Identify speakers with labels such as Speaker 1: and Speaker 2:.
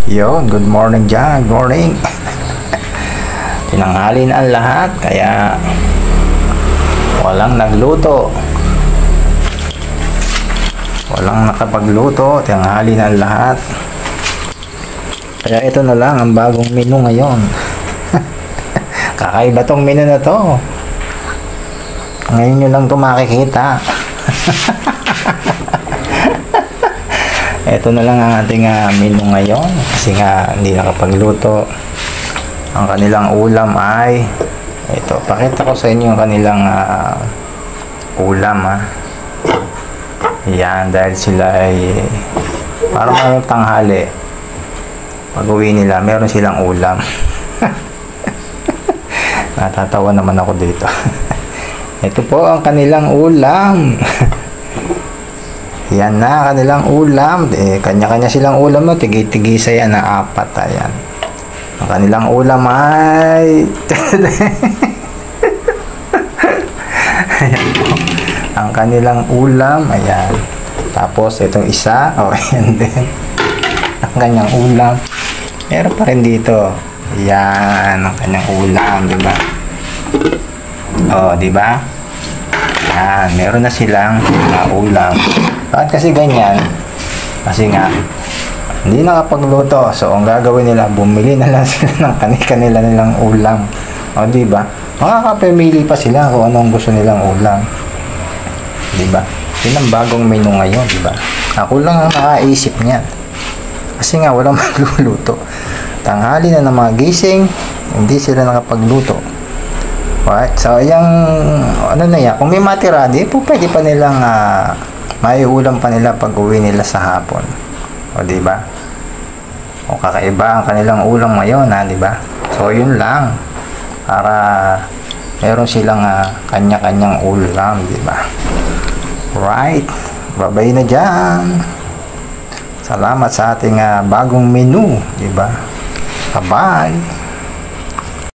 Speaker 1: Yon, good morning dyan, good morning. Tinanghali na ang lahat, kaya walang nagluto. Walang nakapagluto, tinanghali na ang lahat. Kaya ito na lang ang bagong menu ngayon. Kakaiba tong menu na to. Ngayon nyo lang ito makikita. Ito na lang ang ating menu ngayon kasi nga hindi nakapagluto. Ang kanilang ulam ay ito, pakita ko sa inyo ang kanilang ulam yan, dahil sila ay parang tanghali. Pag uwi nila meron silang ulam. Natatawa naman ako dito. Ito po ang kanilang ulam. Yan na kanilang ulam. Kanya-kanya silang ulam, no? Tigi-tigisa yan na 4. Ayan. Ang kanilang ulam ay ayan po. Ang kanilang ulam, ayan. Tapos itong isa, ayan din. Ang kanyang ulam. Meron pa rin dito. Ayan, ang kanyang ulam, di ba? Di ba? Ayan, meron na silang ulam. Bakit kasi ganyan? Kasi nga hindi nakapagluto. So ang gagawin nila, bumili na lang sila ng kanila nilang ulam. Di ba? Makakapamili pa sila kung anong gusto nilang ulam. Di ba? Yun ang bagong menu ngayon, di ba? Ako lang ang nakaisip niyan. Kasi nga walang magluluto. Tanghali na ng mga gising, hindi sila nakapagluto. Right? So yung ano na yan, kung may matira, di po pwede pa nilang may ulam pa nila pag uwi nila sa hapon. Di ba? O kakaiba ang kanilang ulam ngayon, di ba? So yun lang, para meron silang kanya-kanyang ulam, di ba? Right? Bye-bye na dyan. Salamat sa ating bagong menu, di ba? Bye-bye.